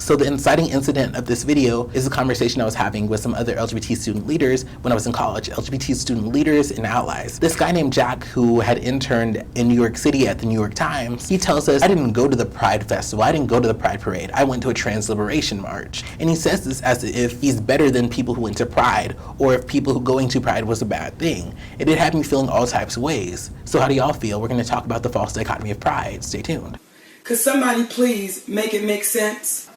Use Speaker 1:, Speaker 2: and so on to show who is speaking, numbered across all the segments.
Speaker 1: So the inciting incident of this video is a conversation I was having with some other LGBT student leaders when I was in college, LGBT student leaders and allies. This guy named Jack, who had interned in New York City at the New York Times, he tells us, I didn't go to the Pride Festival, I didn't go to the Pride Parade, I went to a trans liberation march. And he says this as if he's better than people who went to Pride, or if people who going to Pride was a bad thing. And it had me feeling all types of ways. So how do y'all feel? We're going to talk about the false dichotomy of Pride. Stay tuned.
Speaker 2: Could somebody please make it make sense?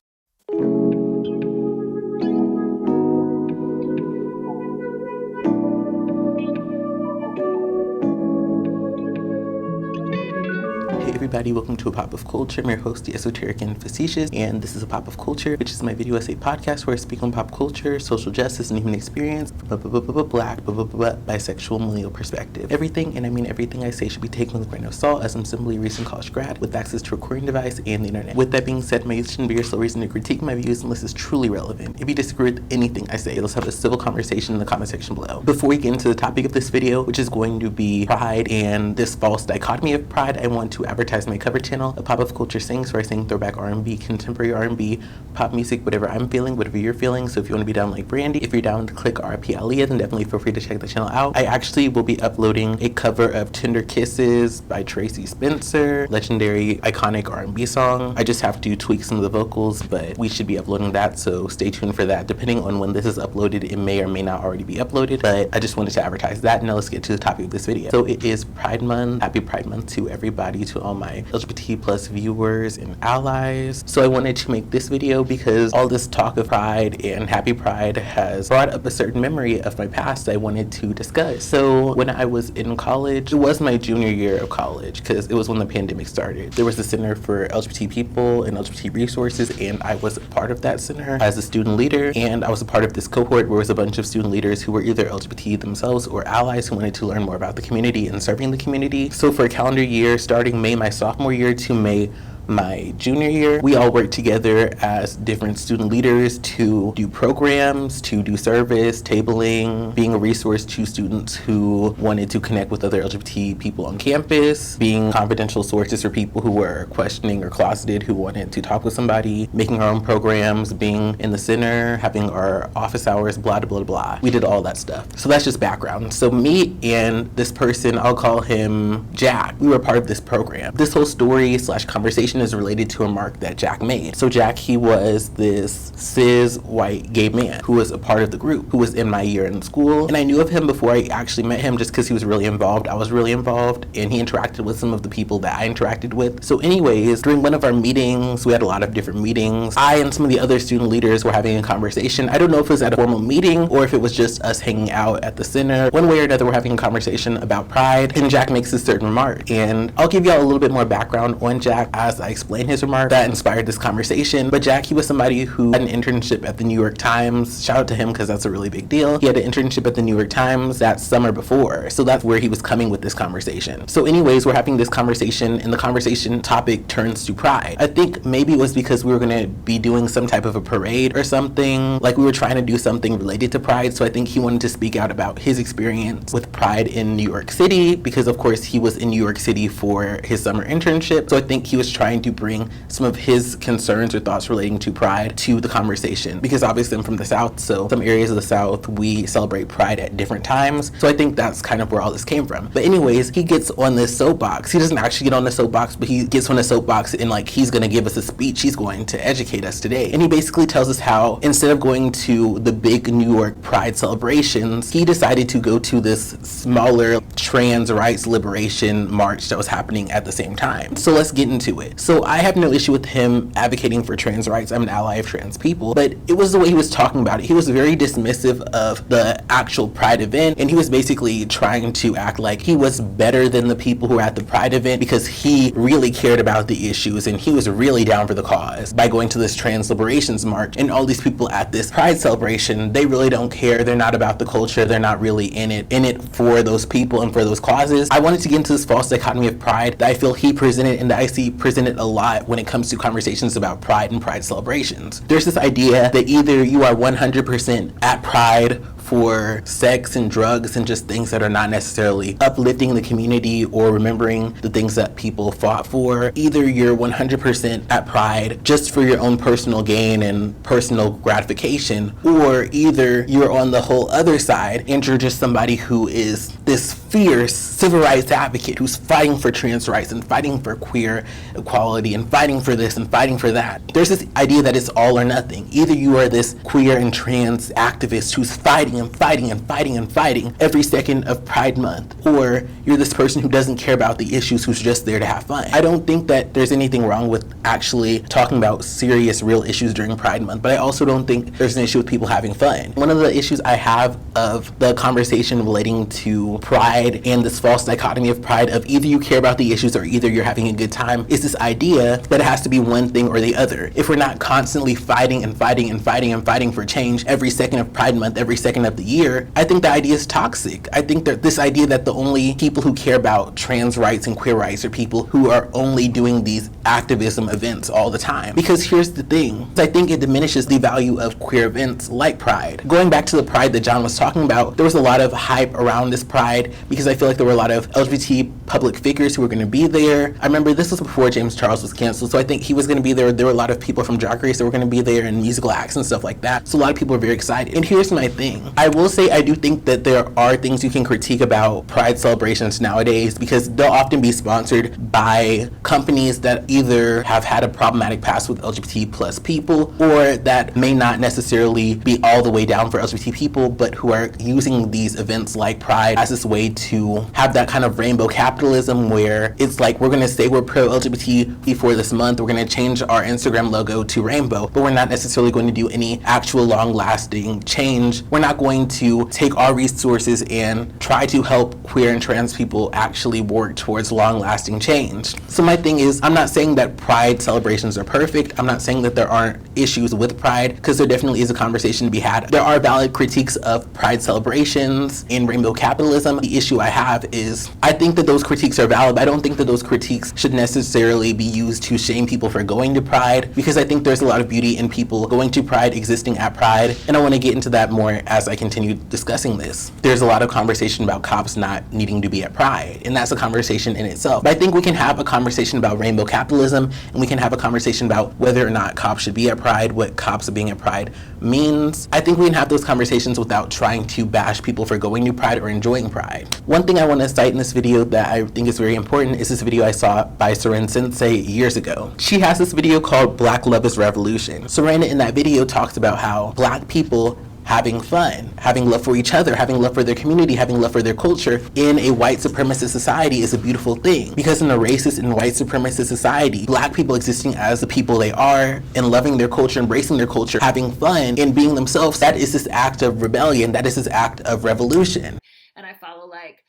Speaker 1: Hey everybody, welcome to A Pop of Culture. I'm your host, the Esoteric and Facetious, and this is A Pop of Culture, which is my video essay podcast where I speak on pop culture, social justice, and human experience from a Black, bisexual, millennial perspective. Everything, and I mean everything I say, should be taken with a grain of salt, as I'm simply a recent college grad with access to a recording device and the internet. With that being said, my use shouldn't be your sole reason to critique my views unless it's truly relevant. If you disagree with anything I say, let's have a civil conversation in the comment section below. Before we get into the topic of this video, which is going to be Pride and this false dichotomy of Pride, I want to advertise my cover channel, A Pop of Culture Sings, where I sing throwback R&B, contemporary R&B, pop music, whatever I'm feeling, whatever you're feeling. So if you want to be down like Brandy, if you're down to click R.I.P. Aaliyah, then definitely feel free to check the channel out. I actually will be uploading a cover of Tender Kisses by Tracy Spencer, legendary iconic R&B song. I just have to tweak some of the vocals, but we should be uploading that, so stay tuned for that. Depending on when this is uploaded, it may or may not already be uploaded, but I just wanted to advertise that. Now let's get to the topic of this video. So it is Pride Month. Happy Pride Month to everybody, to all my LGBT plus viewers and allies. So I wanted to make this video because all this talk of Pride and Happy Pride has brought up a certain memory of my past I wanted to discuss. So when I was in college, it was my junior year of college because it was when the pandemic started. There was the Center for LGBT People and LGBT Resources, and I was a part of that center as a student leader, and I was a part of this cohort where it was a bunch of student leaders who were either LGBT themselves or allies who wanted to learn more about the community and serving the community. So for a calendar year starting May my sophomore year to May my junior year, we all worked together as different student leaders to do programs, to do service, tabling, being a resource to students who wanted to connect with other LGBT people on campus, being confidential sources for people who were questioning or closeted, who wanted to talk with somebody, making our own programs, being in the center, having our office hours, blah, blah, blah, blah. We did all that stuff. So that's just background. So me and this person, I'll call him Jack, we were part of this program. This whole story / conversation is related to a remark that Jack made. So Jack, he was this cis white gay man who was a part of the group, who was in my year in school, and I knew of him before I actually met him just because he was really involved. I was really involved, and he interacted with some of the people that I interacted with. So anyways, during one of our meetings, we had a lot of different meetings, I and some of the other student leaders were having a conversation. I don't know if it was at a formal meeting or if it was just us hanging out at the center. One way or another, we're having a conversation about Pride, and Jack makes a certain remark, and I'll give y'all a little bit more background on Jack as I explain his remark that inspired this conversation. But Jack, he was somebody who had an internship at the New York Times. Shout out to him because that's a really big deal. He had an internship at the New York Times that summer before, so that's where he was coming with this conversation. So anyways, we're having this conversation, and the conversation topic turns to Pride. I think maybe it was because we were going to be doing some type of a parade or something, like we were trying to do something related to Pride, so I think he wanted to speak out about his experience with Pride in New York City, because of course he was in New York City for his summer internship, so I think he was trying to bring some of his concerns or thoughts relating to Pride to the conversation, because obviously I'm from the South, so some areas of the South we celebrate Pride at different times, so I think that's kind of where all this came from. But anyways, he gets on this soapbox. He doesn't actually get on the soapbox, but he gets on the soapbox and like he's gonna give us a speech. He's going to educate us today, and he basically tells us how instead of going to the big New York Pride celebrations, he decided to go to this smaller trans rights liberation march that was happening at the same time. So let's get into it. So I have no issue with him advocating for trans rights. I'm an ally of trans people, but it was the way he was talking about it. He was very dismissive of the actual Pride event, and he was basically trying to act like he was better than the people who were at the Pride event because he really cared about the issues and he was really down for the cause by going to this trans liberations march. And all these people at this Pride celebration, they really don't care. They're not about the culture. They're not really in it for those people and for those causes. I wanted to get into this false dichotomy of Pride that I feel he presented and that I see presented a lot when it comes to conversations about Pride and Pride celebrations. There's this idea that either you are 100% at Pride for sex and drugs and just things that are not necessarily uplifting the community or remembering the things that people fought for. Either you're 100% at Pride just for your own personal gain and personal gratification, or either you're on the whole other side and you're just somebody who is this fierce civil rights advocate who's fighting for trans rights and fighting for queer equality and fighting for this and fighting for that. There's this idea that it's all or nothing. Either you are this queer and trans activist who's fighting and fighting and fighting and fighting every second of Pride Month, or you're this person who doesn't care about the issues, who's just there to have fun. I don't think that there's anything wrong with actually talking about serious, real issues during Pride Month, but I also don't think there's an issue with people having fun. One of the issues I have of the conversation relating to Pride and this false dichotomy of Pride of either you care about the issues or either you're having a good time is this idea that it has to be one thing or the other. If we're not constantly fighting and fighting and fighting and fighting for change every second of Pride Month, every second of the year, I think the idea is toxic. I think that this idea that the only people who care about trans rights and queer rights are people who are only doing these activism events all the time. Because here's the thing, I think it diminishes the value of queer events like Pride. Going back to the Pride that John was talking about, there was a lot of hype around this Pride because I feel like there were a lot of LGBT public figures who were going to be there. I remember this was before James Charles was canceled, so I think he was going to be there. There were a lot of people from Drag Race that were going to be there and musical acts and stuff like that. So a lot of people are very excited. And here's my thing. I will say I do think that there are things you can critique about Pride celebrations nowadays because they'll often be sponsored by companies that either have had a problematic past with LGBT plus people or that may not necessarily be all the way down for LGBT people, but who are using these events like Pride as this way to have that kind of rainbow capitalism where it's like, we're going to say we're pro-LGBT for this month, we're going to change our Instagram logo to rainbow, but we're not necessarily going to do any actual long-lasting change. We're not going to take our resources and try to help queer and trans people actually work towards long-lasting change. So my thing is, I'm not saying that Pride celebrations are perfect. I'm not saying that there aren't issues with Pride, because there definitely is a conversation to be had. There are valid critiques of Pride celebrations and rainbow capitalism. The issue I have is I think that those critiques are valid, but I don't think that those critiques should necessarily be used to shame people for going to Pride, because I think there's a lot of beauty in people going to Pride, existing at Pride, and I want to get into that more as I continue discussing this. There's a lot of conversation about cops not needing to be at Pride, and that's a conversation in itself. But I think we can have a conversation about rainbow capitalism, and we can have a conversation about whether or not cops should be at Pride, what cops being at Pride means. I think we can have those conversations without trying to bash people for going to Pride or enjoying Pride. One thing I want to cite in this video that I think is very important is this video I saw by 𝘎𝑐𝒍𝒍𝒐𝒘 years ago. She has this video called Black Love is Revolution. Serena in that video talks about how Black people having fun, having love for each other, having love for their community, having love for their culture in a white supremacist society is a beautiful thing. Because in a racist and white supremacist society, Black people existing as the people they are and loving their culture, embracing their culture, having fun and being themselves, that is this act of rebellion, that is this act of revolution.
Speaker 3: And I follow like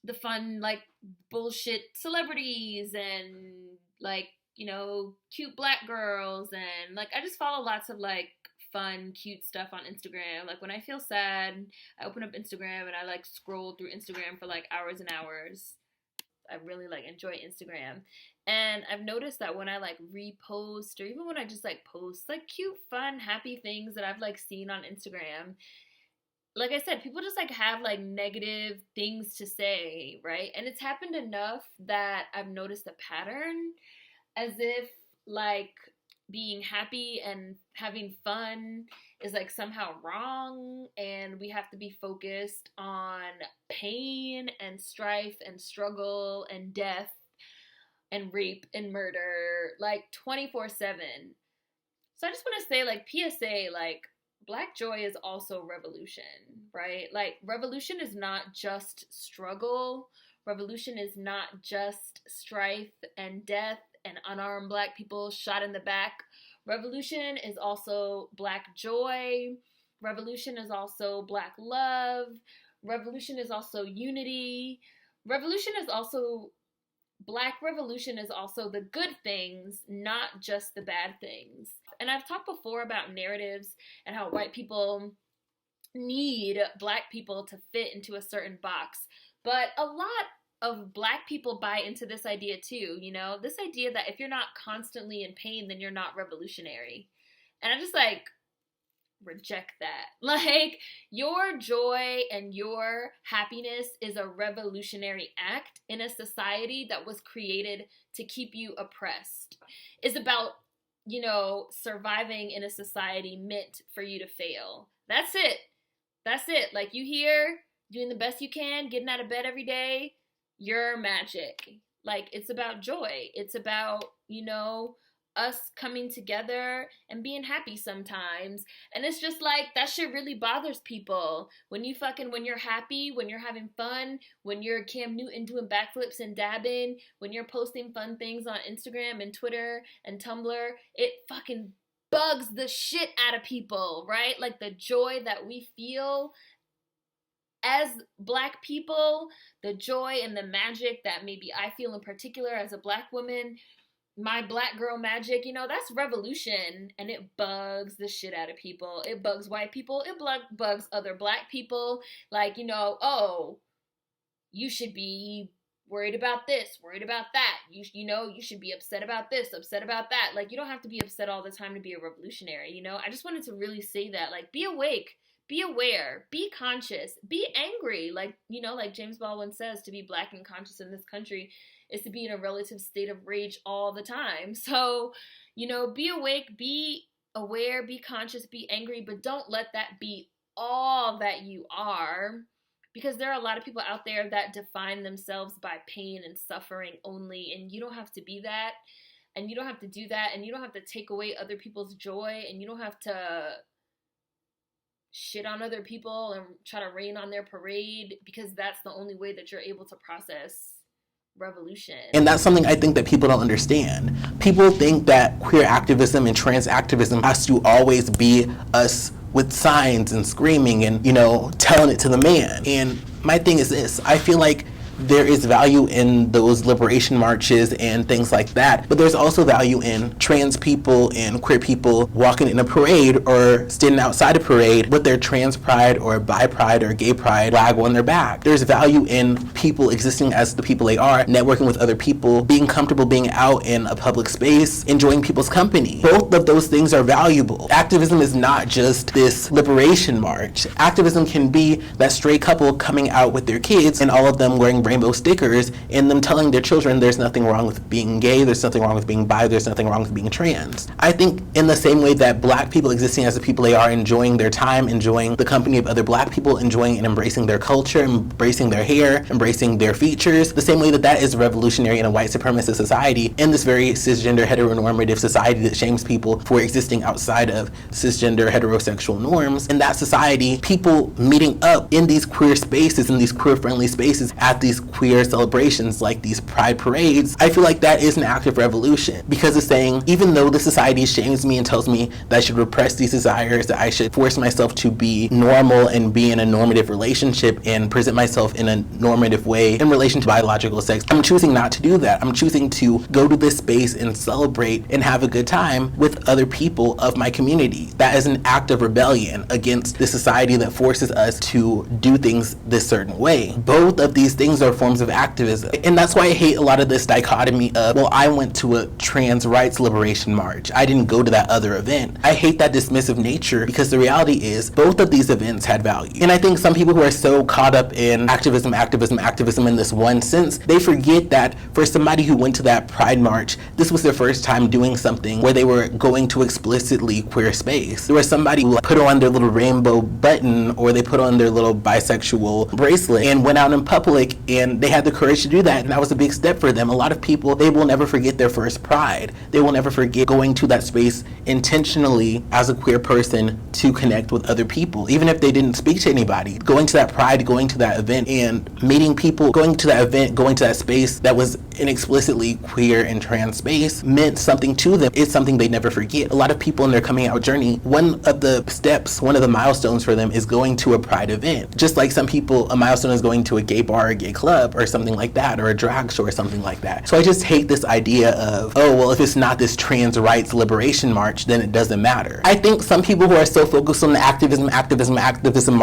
Speaker 3: the fun, like bullshit celebrities and like, you know, cute Black girls, and like I just follow lots of like fun, cute stuff on Instagram. Like when I feel sad, I open up Instagram and I like scroll through Instagram for like hours and hours. I really like enjoy Instagram. And I've noticed that when I like repost or even when I just like post like cute, fun, happy things that I've like seen on Instagram, like I said, people just like have like negative things to say, right? And it's happened enough that I've noticed a pattern, as if like being happy and having fun is like somehow wrong, and we have to be focused on pain and strife and struggle and death and rape and murder like 24/7. So I just want to say, like, PSA, like, Black joy is also revolution, right? Like, revolution is not just struggle. Revolution is not just strife and death and unarmed Black people shot in the back. Revolution is also Black joy. Revolution is also Black love. Revolution is also unity. Revolution is also, Black revolution is also the good things, not just the bad things. And I've talked before about narratives and how white people need Black people to fit into a certain box. But a lot of Black people buy into this idea too, you know? This idea that if you're not constantly in pain, then you're not revolutionary. And I just like, reject that. Like, your joy and your happiness is a revolutionary act in a society that was created to keep you oppressed. It's about, you know, surviving in a society meant for you to fail. That's it. That's it. Like, you here doing the best you can, getting out of bed every day, you're magic. Like, it's about joy. It's about, you know, us coming together and being happy sometimes. And it's just like, that shit really bothers people. When you're happy, when you're having fun, when you're Cam Newton doing backflips and dabbing, when you're posting fun things on Instagram and Twitter and Tumblr, it fucking bugs the shit out of people, right? Like, the joy that we feel as Black people, the joy and the magic that maybe I feel in particular as a Black woman, my Black girl magic, you know, that's revolution, and it bugs the shit out of people. It bugs white people. It bugs other Black people. Like, you know, oh, you should be worried about this, worried about that. You know, you should be upset about this, upset about that. Like, you don't have to be upset all the time to be a revolutionary, you know? I just wanted to really say that. Like, be awake, be aware, be conscious, be angry. Like, you know, like James Baldwin says, to be Black and conscious in this country is to be in a relative state of rage all the time. So, you know, be awake, be aware, be conscious, be angry, but don't let that be all that you are, because there are a lot of people out there that define themselves by pain and suffering only, and you don't have to be that, and you don't have to do that, and you don't have to take away other people's joy, and you don't have to shit on other people and try to rain on their parade, because that's the only way that you're able to process revolution.
Speaker 1: And that's something I think that people don't understand. People think that queer activism and trans activism has to always be us with signs and screaming and, you know, telling it to the man. And my thing is this: I feel like there is value in those liberation marches and things like that, but there's also value in trans people and queer people walking in a parade or standing outside a parade with their trans pride or bi pride or gay pride flag on their back. There's value in people existing as the people they are, networking with other people, being comfortable being out in a public space, enjoying people's company. Both of those things are valuable. Activism is not just this liberation march. Activism can be that stray couple coming out with their kids and all of them wearing rainbow stickers and them telling their children there's nothing wrong with being gay, there's nothing wrong with being bi, there's nothing wrong with being trans. I think in the same way that Black people existing as the people they are, enjoying their time, enjoying the company of other Black people, enjoying and embracing their culture, embracing their hair, embracing their features, the same way that that is revolutionary in a white supremacist society, in this very cisgender heteronormative society that shames people for existing outside of cisgender heterosexual norms. In that society, people meeting up in these queer spaces, in these queer friendly spaces, at these queer celebrations like these pride parades, I feel like that is an act of revolution, because it's saying, even though the society shames me and tells me that I should repress these desires, that I should force myself to be normal and be in a normative relationship and present myself in a normative way in relation to biological sex, I'm choosing not to do that. I'm choosing to go to this space and celebrate and have a good time with other people of my community. That is an act of rebellion against the society that forces us to do things this certain way. Both of these things are forms of activism. And that's why I hate a lot of this dichotomy of, well, I went to a trans rights liberation march, I didn't go to that other event. I hate that dismissive nature, because the reality is both of these events had value. And I think some people who are so caught up in activism in this one sense, they forget that for somebody who went to that pride march, this was their first time doing something where they were going to explicitly queer space. There was somebody who put on their little rainbow button, or they put on their little bisexual bracelet and went out in public, and they had the courage to do that, and that was a big step for them. A lot of people, they will never forget their first pride. They will never forget going to that space intentionally as a queer person to connect with other people, even if they didn't speak to anybody. Going to that pride, going to that event and meeting people, going to that event, going to that space that was an explicitly queer and trans space meant something to them. It's something they never forget. A lot of people in their coming out journey, one of the steps, one of the milestones for them is going to a pride event. Just like some people, a milestone is going to a gay bar or a gay club, club or something like that, or a drag show or something like that. So I just hate this idea of, oh, well, if it's not this trans rights liberation march, then it doesn't matter. I think some people who are so focused on the activism,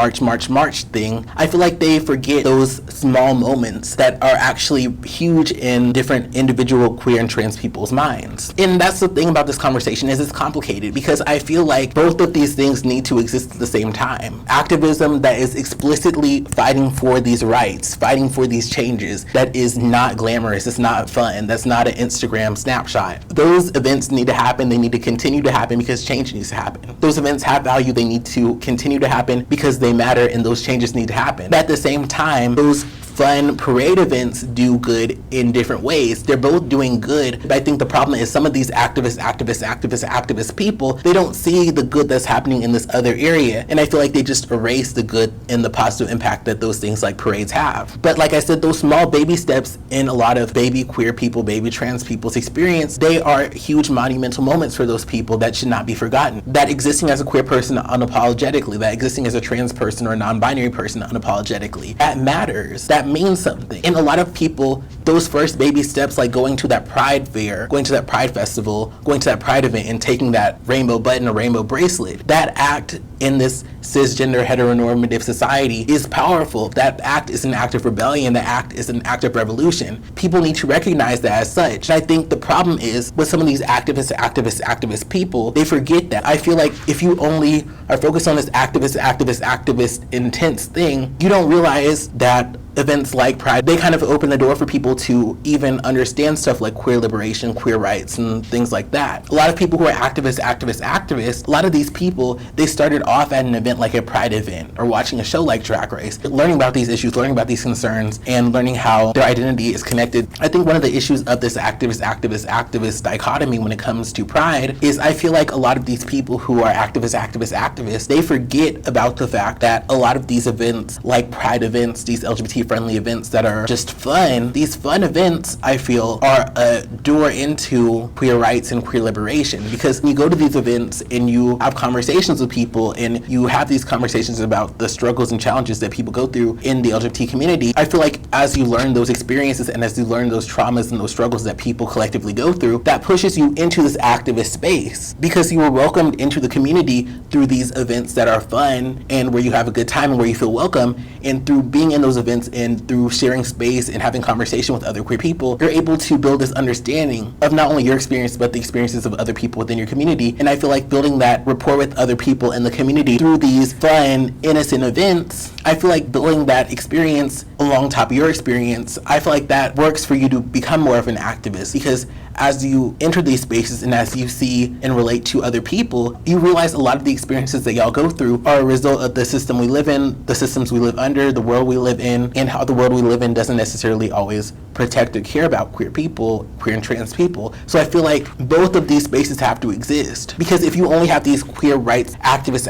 Speaker 1: march thing, I feel like they forget those small moments that are actually huge in different individual queer and trans people's minds. And that's the thing about this conversation, is it's complicated, because I feel like both of these things need to exist at the same time. Activism that is explicitly fighting for these rights, fighting for these changes, that is not glamorous, it's not fun, that's not an Instagram snapshot. Those events need to happen, they need to continue to happen because change needs to happen. Those events have value, they need to continue to happen because they matter, and those changes need to happen. But at the same time, those fun parade events do good in different ways. They're both doing good, but I think the problem is some of these activist people, they don't see the good that's happening in this other area, and I feel like they just erase the good and the positive impact that those things like parades have. But like I said, those small baby steps in a lot of baby queer people, baby trans people's experience, they are huge monumental moments for those people that should not be forgotten. That existing as a queer person unapologetically, that existing as a trans person or a non-binary person unapologetically, that matters. That means something. And a lot of people, those first baby steps, like going to that pride fair, going to that pride festival, going to that pride event and taking that rainbow button or rainbow bracelet, that act in this cisgender heteronormative society is powerful. That act is an act of rebellion. That act is an act of revolution. People need to recognize that as such. And I think the problem is with some of these activist people, they forget that. I feel like if you only are focused on this activist intense thing, you don't realize that events like Pride, they kind of open the door for people to even understand stuff like queer liberation, queer rights, and things like that. A lot of people who are activists, a lot of these people, they started off at an event like a Pride event or watching a show like Drag Race, learning about these issues, learning about these concerns, and learning how their identity is connected. I think one of the issues of this activist dichotomy when it comes to Pride is I feel like a lot of these people who are activists, they forget about the fact that a lot of these events like Pride events, these LGBT-friendly events that are just fun, these fun events, I feel, are a door into queer rights and queer liberation. Because when you go to these events and you have conversations with people and you have these conversations about the struggles and challenges that people go through in the LGBT community, I feel like as you learn those experiences and as you learn those traumas and those struggles that people collectively go through, that pushes you into this activist space because you were welcomed into the community through these events that are fun and where you have a good time and where you feel welcome. And through being in those events and through sharing space and having conversation with other queer people, you're able to build this understanding of not only your experience, but the experiences of other people within your community. And I feel like building that rapport with other people in the community through these fun, innocent events, I feel like building that experience along top of your experience, I feel like that works for you to become more of an activist, because as you enter these spaces and as you see and relate to other people, you realize a lot of the experiences that y'all go through are a result of the system we live in, the systems we live under, the world we live in, and how the world we live in doesn't necessarily always protect or care about queer people, queer and trans people. So I feel like both of these spaces have to exist, because if you only have these queer rights activist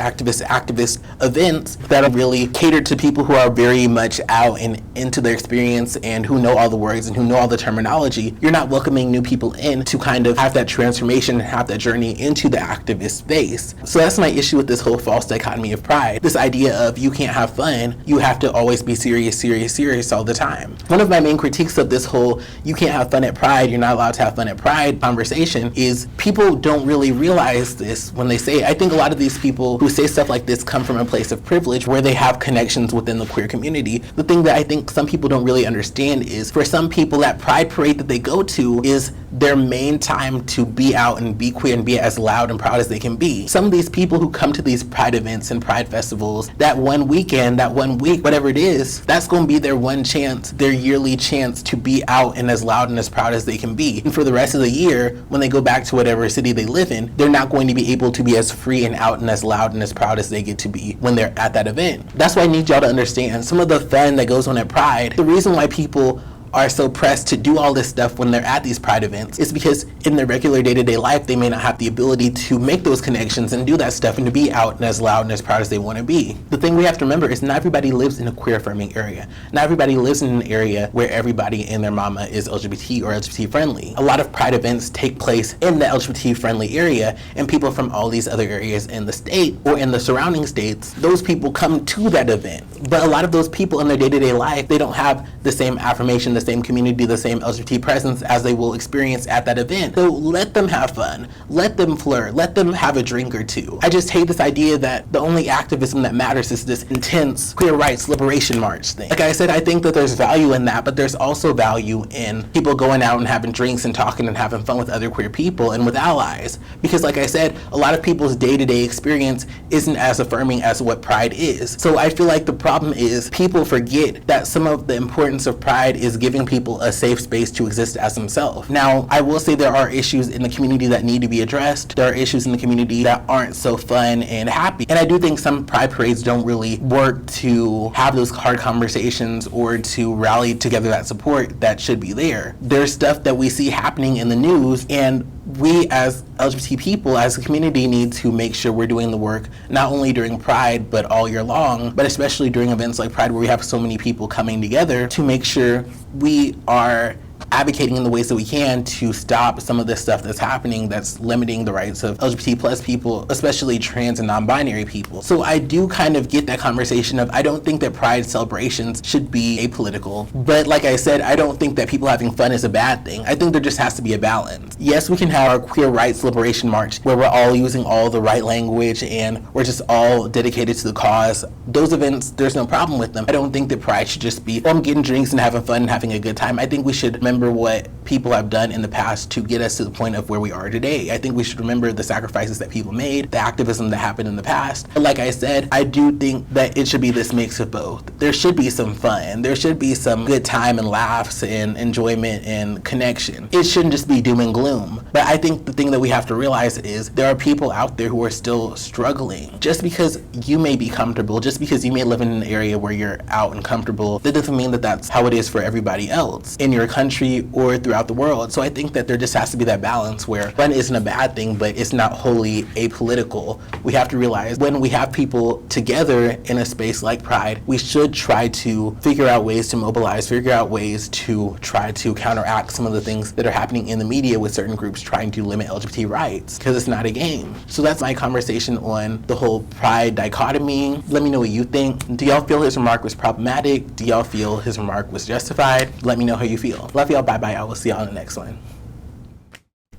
Speaker 1: events that are really catered to people who are very much out and into their experience and who know all the words and who know all the terminology, you're not welcoming new people in to kind of have that transformation and have that journey into the activist space. So that's my issue with this whole false dichotomy of Pride. This idea of you can't have fun, you have to always be serious all the time. One of my main critiques of this whole you can't have fun at Pride, you're not allowed to have fun at Pride conversation is people don't really realize this when they say it. I think a lot of these people who say stuff like this come from a place of privilege where they have connections within the queer community. The thing that I think some people don't really understand is for some people that Pride parade that they go to is their main time to be out and be queer and be as loud and proud as they can be. Some of these people who come to these Pride events and Pride festivals, that one weekend, that 1 week, whatever it is, that's going to be their one chance, their yearly chance to be out and as loud and as proud as they can be. And for the rest of the year, when they go back to whatever city they live in, they're not going to be able to be as free and out and as loud and as proud as they get to be when they're at that event. That's why I need y'all to understand some of the fun that goes on at Pride. The reason why people are so pressed to do all this stuff when they're at these pride events is because in their regular day-to-day life, they may not have the ability to make those connections and do that stuff and to be out and as loud and as proud as they want to be. The thing we have to remember is not everybody lives in a queer affirming area. Not everybody lives in an area where everybody and their mama is LGBT or LGBT friendly. A lot of pride events take place in the LGBT friendly area, and people from all these other areas in the state or in the surrounding states, those people come to that event. But a lot of those people in their day-to-day life, they don't have the same affirmation, the same community, the same LGBT presence as they will experience at that event. So let them have fun. Let them flirt. Let them have a drink or two. I just hate this idea that the only activism that matters is this intense queer rights liberation march thing. Like I said, I think that there's value in that, but there's also value in people going out and having drinks and talking and having fun with other queer people and with allies. Because like I said, a lot of people's day-to-day experience isn't as affirming as what pride is. So I feel like the problem is people forget that some of the importance of pride is giving people a safe space to exist as themselves. Now, I will say there are issues in the community that need to be addressed. There are issues in the community that aren't so fun and happy. And I do think some pride parades don't really work to have those hard conversations or to rally together that support that should be there. There's stuff that we see happening in the news, and we as LGBT people, as a community, need to make sure we're doing the work not only during Pride, but all year long, but especially during events like Pride where we have so many people coming together to make sure we are advocating in the ways that we can to stop some of this stuff that's happening that's limiting the rights of LGBT plus people, especially trans and non-binary people. So I do kind of get that conversation of, I don't think that Pride celebrations should be apolitical, but like I said, I don't think that people having fun is a bad thing. I think there just has to be a balance. Yes, we can have our queer rights liberation march where we're all using all the right language and we're just all dedicated to the cause. Those events, there's no problem with them. I don't think that Pride should just be, oh, I'm getting drinks and having fun and having a good time. I think we should remember what people have done in the past to get us to the point of where we are today. I think we should remember the sacrifices that people made, the activism that happened in the past. But like I said, I do think that it should be this mix of both. There should be some fun. There should be some good time and laughs and enjoyment and connection. It shouldn't just be doom and gloom. But I think the thing that we have to realize is there are people out there who are still struggling. Just because you may be comfortable, just because you may live in an area where you're out and comfortable, that doesn't mean that that's how it is for everybody else in your country or throughout the world. So I think that there just has to be that balance where fun isn't a bad thing, but it's not wholly apolitical. We have to realize when we have people together in a space like Pride, we should try to figure out ways to mobilize, figure out ways to try to counteract some of the things that are happening in the media with certain groups trying to limit LGBT rights, because it's not a game. So that's my conversation on the whole Pride dichotomy. Let me know what you think. Do y'all feel his remark was problematic? Do y'all feel his remark was justified? Let me know how you feel. Love y'all. Bye-bye. I will see y'all in the next one.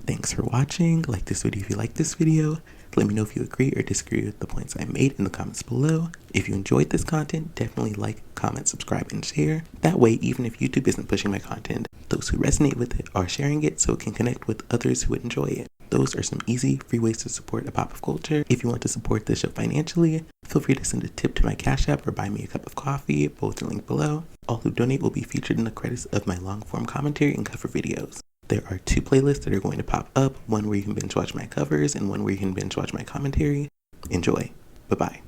Speaker 1: Thanks for watching. Like this video if you like this video. Let me know if you agree or disagree with the points I made in the comments below. If you enjoyed this content, definitely like, comment, subscribe, and share. That way, even if YouTube isn't pushing my content, those who resonate with it are sharing it so it can connect with others who would enjoy it. Those are some easy, free ways to support a pop of culture. If you want to support this show financially, feel free to send a tip to my Cash App or buy me a cup of coffee, both are linked below. All who donate will be featured in the credits of my long-form commentary and cover videos. There are 2 playlists that are going to pop up, one where you can binge watch my covers and one where you can binge watch my commentary. Enjoy. Bye-bye.